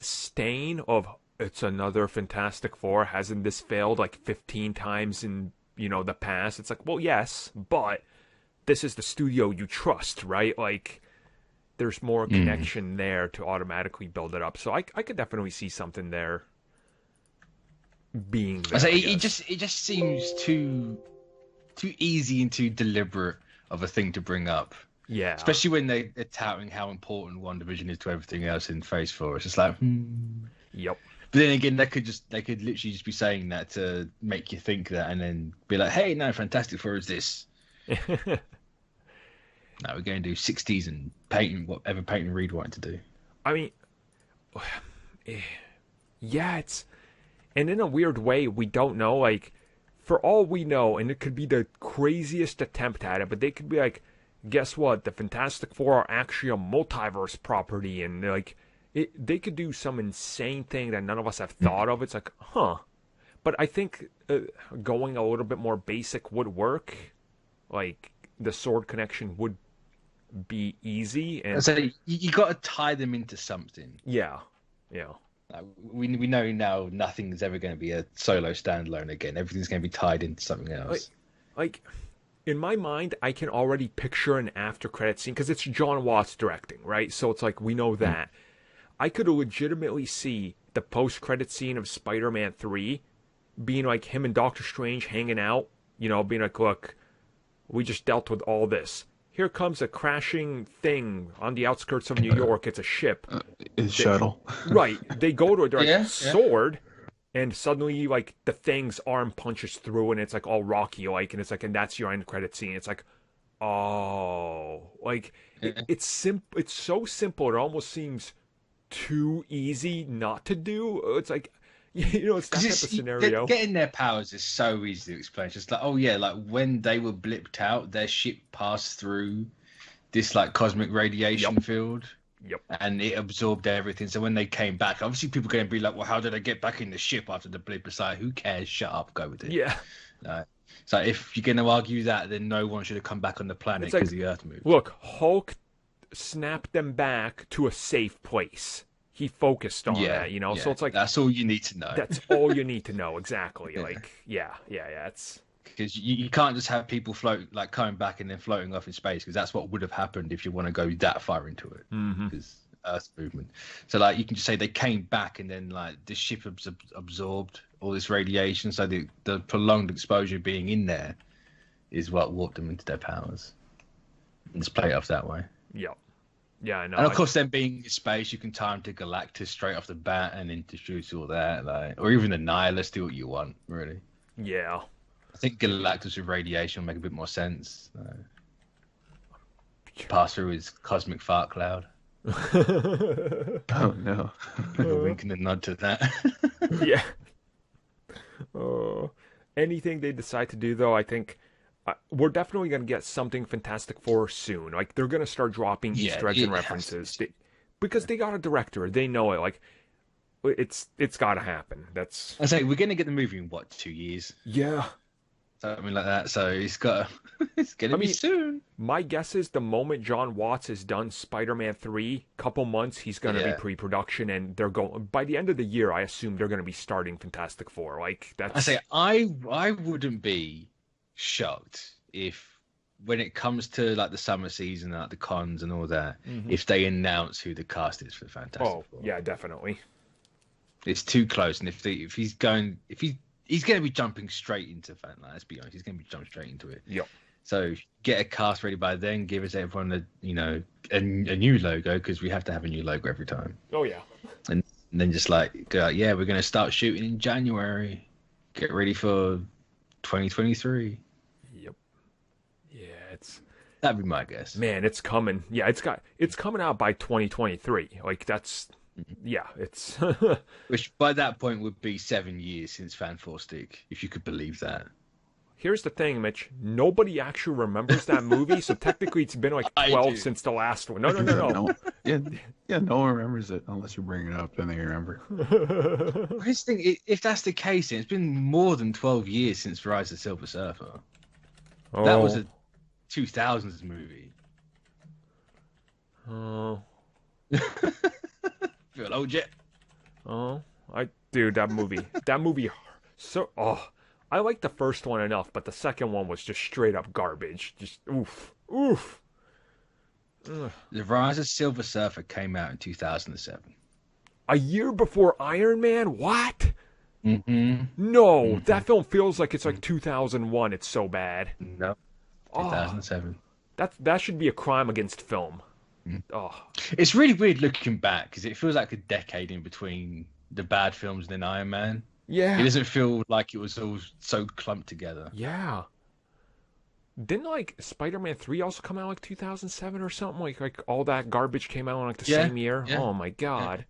stain of, it's another Fantastic Four. Hasn't this failed like 15 times in, the past? It's like, well, yes, but this is the studio you trust, right? Like, there's more connection there to automatically build it up. So I could definitely see something there being there. So it just seems too easy and too deliberate of a thing to bring up. Yeah. Especially when they're touting how important WandaVision is to everything else in Phase 4. It's just like, Yep. But then again, they could literally just be saying that to make you think that, and then be like, hey, no, Fantastic Four is this. No, we're going to do 60s and painting whatever Peyton Reed wanted to do. I mean, yeah, it's... And in a weird way, we don't know, like, for all we know, and it could be the craziest attempt at it, but they could be like, guess what? The Fantastic Four are actually a multiverse property, and, like, they could do some insane thing that none of us have thought of. It's like, huh. But I think going a little bit more basic would work. Like, the Sword connection would be easy. And so you got to tie them into something. Yeah. We know now nothing's ever going to be a solo standalone again. Everything's going to be tied into something else. Like in my mind, I can already picture an after credit scene because it's John Watts directing, right? So it's like, we know that. I could legitimately see the post credit scene of Spider-Man 3 being like him and Doctor Strange hanging out, being like, look, we just dealt with all this. Here comes a crashing thing on the outskirts of New York. It's a ship. It's shuttle. Right. They go to it. They're like, Sword. And suddenly, like, the Thing's arm punches through, and it's, like, all Rocky-like. And it's like, and that's your end credit scene. It's like, oh. Like, it's so simple. It almost seems too easy not to do. It's like, it's that type of scenario. Getting their powers is so easy to explain. It's just like, oh yeah, like when they were blipped out, their ship passed through this like cosmic radiation field. Yep. And it absorbed everything. So when they came back, obviously people are going to be like, well, how did I get back in the ship after the blip? It's like, who cares? Shut up, go with it. Yeah. So if you're going to argue that, then no one should have come back on the planet because the Earth moved. Look, Hulk snapped them back to a safe place. He focused on that, you know. So it's like that's all you need to know. That's all you need to know, exactly. Like, it's because you can't just have people coming back and then floating off in space, because that's what would have happened if you want to go that far into it. Because Earth's movement. So like you can just say they came back and then like the ship absorbed all this radiation. So the prolonged exposure being in there is what warped them into their powers. And just play it off that way. Yep. Yeah, I know. And of course, then being in space, you can time to Galactus straight off the bat and introduce all that, or even the Nihilist. Do what you want, really. Yeah. I think Galactus with radiation will make a bit more sense. Pass through his cosmic fart cloud. Oh no! A wink and a nod to that. Yeah. Anything they decide to do, though, I think we're definitely going to get something Fantastic Four soon. Like, they're going to start dropping Easter eggs and references. Because they got a director. They know it. Like, it's got to happen. I say, we're going to get the movie in, 2 years? Yeah. Something like that. So it's going to be soon. My guess is the moment John Watts is done Spider-Man 3, couple months, he's going to be pre-production, and they're going... By the end of the year, I assume they're going to be starting Fantastic Four. Like, that's... I say, I wouldn't be shocked if, when it comes to like the summer season, like the cons and all that, if they announce who the cast is for Fantastic Four. Yeah, definitely. It's too close, and if he's going to be jumping straight into let's be honest, he's going to be jumping straight into it. Yep. So get a cast ready by then. Give us everyone a new logo, because we have to have a new logo every time. Oh yeah. And then just like go, we're going to start shooting in January. Get ready for 2023. Yep. Yeah, that'd be my guess. Man, it's coming. Yeah, it's coming out by 2023. Like that's it's which by that point would be 7 years since Fantastic, if you could believe that. Here's the thing, Mitch. Nobody actually remembers that movie, so technically it's been like 12 since the last one. No. Yeah, no one remembers it unless you bring it up, then they remember. Here's the thing, if that's the case, then it's been more than 12 years since Rise of the Silver Surfer. Oh. That was a 2000s movie. Oh. Feel old yet? Oh, that movie. So, I liked the first one enough, but the second one was just straight up garbage. Just oof. Ugh. The Rise of Silver Surfer came out in 2007. A year before Iron Man? What? Mm-hmm. No, that film feels like it's like 2001. It's so bad. No, 2007. That should be a crime against film. Oh. It's really weird looking back, because it feels like a decade in between the bad films and then Iron Man. Yeah. It doesn't feel like it was all so clumped together. Yeah. Didn't like Spider-Man 3 also come out like 2007 or something? Like all that garbage came out in like the same year? Yeah. Oh my god.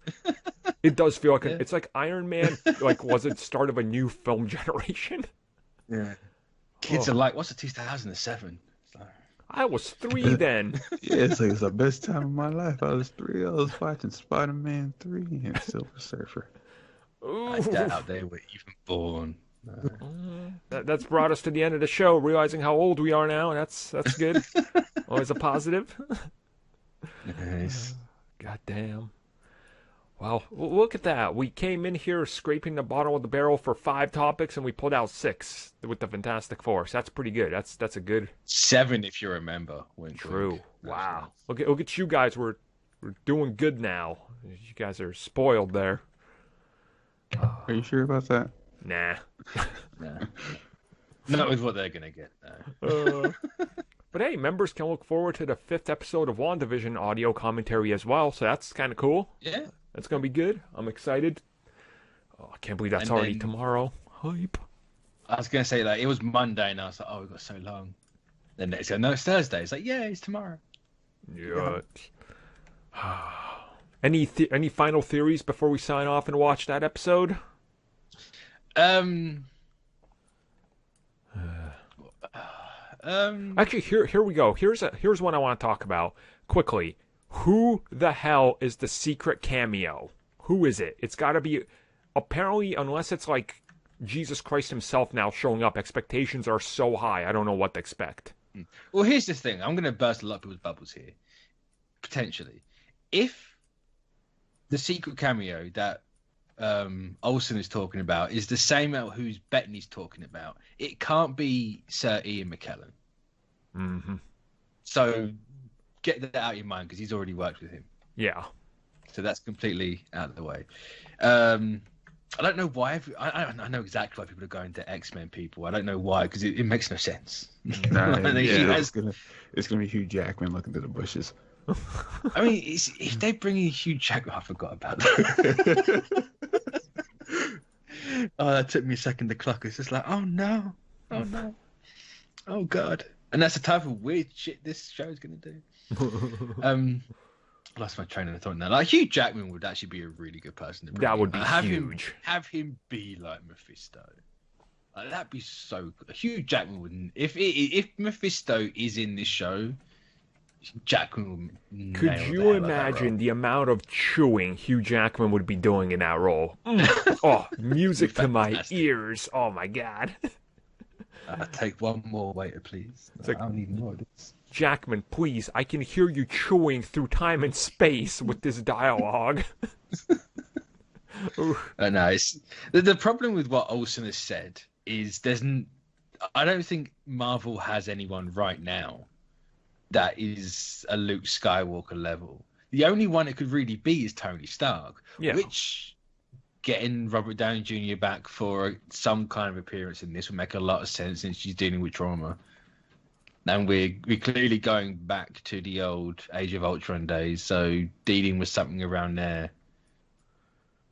It does feel like it's like Iron Man was it start of a new film generation? Yeah. Kids are like, what's a 2007? I was 3 then. Yeah, it's the best time of my life. I was 3. I was watching Spider-Man 3 and Silver Surfer. Ooh. I doubt they were even born. That's brought us to the end of the show, realizing how old we are now, and that's good. Always a positive. Nice. God damn. Well, look at that. We came in here scraping the bottom of the barrel for 5 topics, and we pulled out 6 with the Fantastic Four. So that's pretty good. That's a good 7 if you remember. True. Wow. Look at you guys. We're doing good now. You guys are spoiled there. Are you sure about that? Nah. Not with what they're gonna get. No. But hey, members can look forward to the 5th episode of WandaVision audio commentary as well. So that's kind of cool. Yeah. That's gonna be good. I'm excited. Oh, I can't believe that's already tomorrow. Hype. I was gonna say it was Monday, and I was like, oh, we got so long. Then they said, no, it's Thursday. It's like, yeah, it's tomorrow. Yeah. Any final theories before we sign off and watch that episode? Actually, here we go. Here's one I want to talk about quickly. Who the hell is the secret cameo? Who is it? It's got to be, apparently, unless it's like Jesus Christ himself now showing up, expectations are so high. I don't know what to expect. Well, here's the thing. I'm going to burst a lot of people's bubbles here. potentially, if the secret cameo that Olsen is talking about is the same who's Bettany's talking about, it can't be Sir Ian McKellen. Mm-hmm. So get that out of your mind because he's already worked with him. Yeah. So that's completely out of the way. I don't know why. I know exactly why people are going to X-Men people. I don't know why, because it makes no sense. Nah, it's gonna be Hugh Jackman looking through the bushes. I mean, if they bring in Hugh Jackman, I forgot about that. Oh, that took me a second to clock. It's just like, oh no, oh god. And that's the type of weird shit this show is going to do. I lost my train of thought now. Like, Hugh Jackman would actually be a really good person to bring. That would be huge. Have him be like Mephisto. Like, that'd be so good. Hugh Jackman wouldn't. If Mephisto is in this show, Jackman would. Could you imagine the amount of chewing Hugh Jackman would be doing in that role? Oh, music to my ears. Oh my god. Take one more waiter, please. I don't need more of this. Jackman, please, I can hear you chewing through time and space with this dialogue. Nice. The problem with what Olsen has said is I don't think Marvel has anyone right now that is a Luke Skywalker level. The only one it could really be is Tony Stark, which getting Robert Downey Jr. back for some kind of appearance in this would make a lot of sense since she's dealing with trauma. And we're clearly going back to the old Age of Ultron days, so dealing with something around there,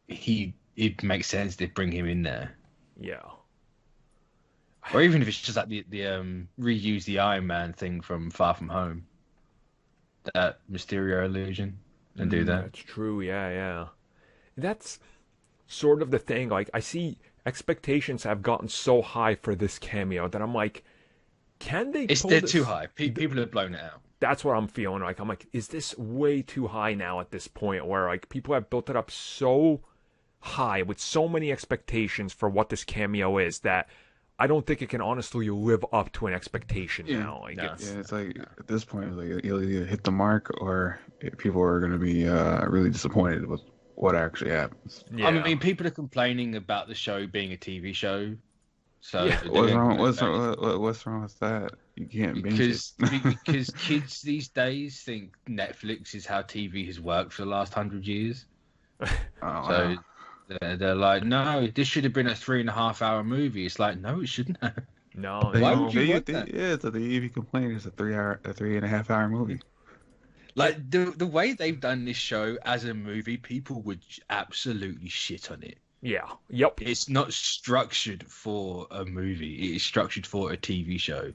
it makes sense to bring him in there. Yeah. Or even if it's just like the reuse the Iron Man thing from Far From Home, that Mysterio illusion, and do that. That's true. Yeah. That's sort of the thing. Like, I see expectations have gotten so high for this cameo that I'm like, can they? They're too high. People have blown it out. That's what I'm feeling like. I'm like, is this way too high now at this point where like people have built it up so high with so many expectations for what this cameo is that I don't think it can honestly live up to an expectation now. Like, it's like at this point, like you'll either hit the mark or people are going to be really disappointed with what actually happens. Yeah. I mean, people are complaining about the show being a TV show. So what's wrong with that? You can't binge it. Because kids these days think Netflix is how TV has worked for the last 100 years. So they're like, no, this should have been a 3.5 hour movie. It's like, no, it shouldn't have. No, why would you want that? Yeah, so they even complain it's a 3.5 hour movie. Like the way they've done this show as a movie, people would absolutely shit on it. Yeah. Yep. It's not structured for a movie. It is structured for a TV show.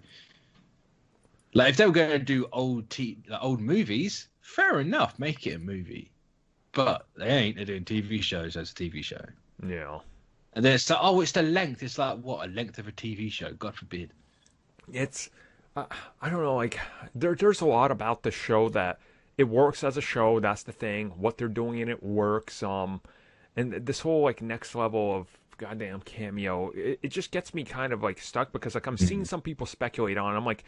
Like if they were going to do old movies, fair enough, make it a movie. But they ain't. They're doing TV shows as a TV show. Yeah. And then it's like, oh, it's the length. It's like, what, a length of a TV show? God forbid. It's, I don't know, like, there's a lot about the show that it works as a show. That's the thing. What they're doing in it works. And this whole like next level of goddamn cameo, it just gets me kind of like stuck because like I'm seeing some people speculate on it. I'm like,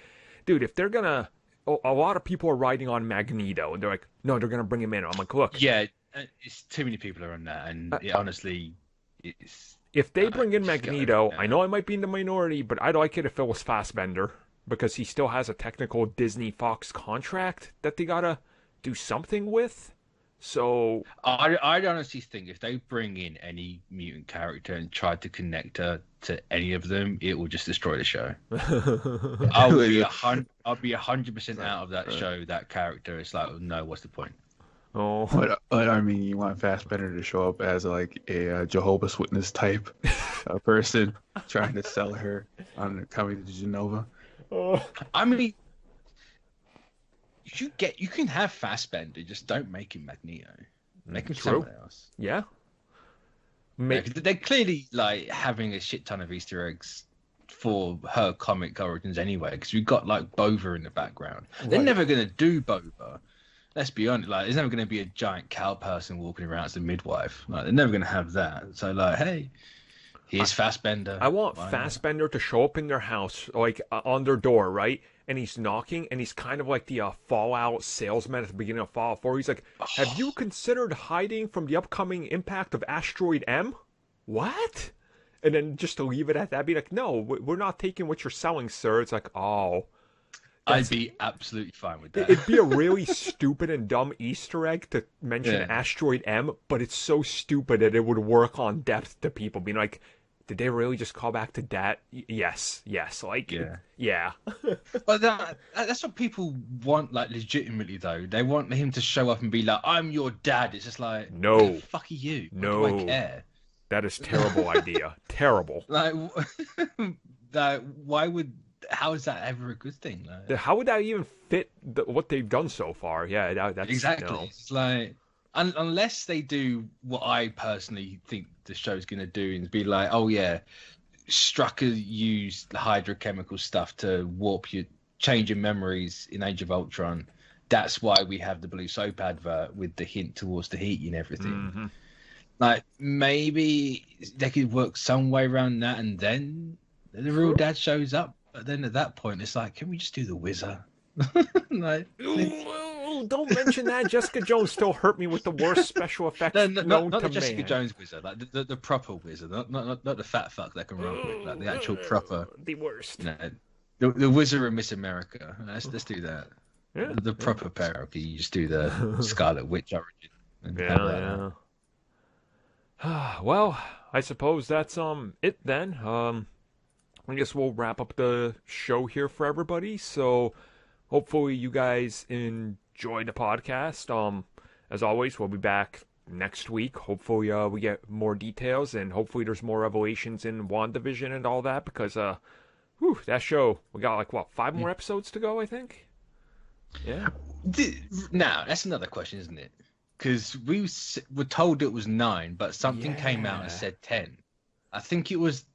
dude, if they're gonna, a lot of people are riding on Magneto and they're like, no, they're gonna bring him in. I'm like, look, yeah, it's too many people are on that, and honestly, it's. If they bring in Magneto, I know I might be in the minority, but I'd like it if it was Fassbender because he still has a technical Disney Fox contract that they gotta do something with. So I honestly think if they bring in any mutant character and try to connect her to any of them, it will just destroy the show. I'll be 100% out of that show. That character, it's like, no, what's the point? Oh, but I mean, you want Fassbender to show up as like a Jehovah's Witness type person trying to sell her on coming to Genova. I mean. You can have Fassbender, just don't make him Magneto. Make him someone else. Yeah. They're clearly like having a shit ton of Easter eggs for her comic origins anyway, because we've got like Bova in the background. Right. They're never gonna do Bova. Let's be honest. Like, there's never gonna be a giant cow person walking around as a midwife. Like, they're never gonna have that. So like, hey, Here's Fassbender. I want Fassbender to show up in their house, like on their door, right? And he's knocking, and he's kind of like the Fallout salesman at the beginning of Fallout 4. He's like, have you considered hiding from the upcoming impact of Asteroid M? What? And then just to leave it at that, be like, no, we're not taking what you're selling, sir. It's like, oh. I'd be absolutely fine with that. It'd be a really stupid and dumb Easter egg to mention Asteroid M, but it's so stupid that it would work on depth to people being like, did they really just call back to that? Yes, like, yeah. But that's what people want, like, legitimately, though. They want him to show up and be like, I'm your dad. It's just like, no. What the fuck are you? No. What do I care? That is terrible idea. Terrible. Like, how is that ever a good thing? Like, how would that even fit what they've done so far? Yeah, that's... Exactly. No. It's like... Unless they do what I personally think the show's going to do and be like, oh yeah, Strucker used the hydrochemical stuff to change your memories in Age of Ultron. That's why we have the blue soap advert with the hint towards the heat and everything. Mm-hmm. Like, maybe they could work some way around that and then the real dad shows up. But then at that point, it's like, can we just do the Wizard? Like... Don't mention that. Jessica Jones still hurt me with the worst special effects not the Jessica Jones wizard, like the proper wizard, not the fat fuck that can run quick, like the actual proper. The worst. The Wizard of Miss America. Let's do that. Yeah, the proper parody. You just do the Scarlet Witch origin. Well, I suppose that's it then. I guess we'll wrap up the show here for everybody. So hopefully you guys enjoyed the podcast. As always, we'll be back next week. Hopefully we get more details, and hopefully there's more revelations in WandaVision and all that, because that show, we got like 5 more episodes to go, I think. Yeah. Now that's another question, isn't it? Because we were told it was 9, but something came out and said 10. I think it was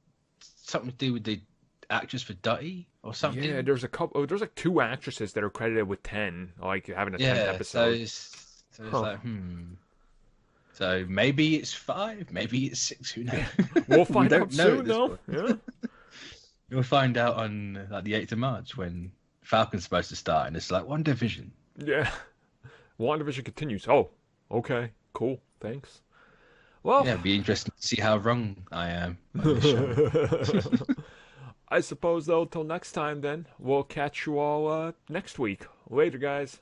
something to do with the actress for Dutty or something. Yeah, there's a couple. There's like 2 actresses that are credited with 10, like having a 10th episode. So it's like, So maybe it's 5, maybe it's 6. Who knows? We'll find out soon, though. Yeah. You'll find out on like the 8th of March when Falcon's supposed to start, and it's like WandaVision. Yeah, WandaVision continues. Oh, okay, cool, thanks. Well, yeah, it'd be interesting to see how wrong I am on this show. I suppose, though, till next time, then we'll catch you all next week. Later, guys.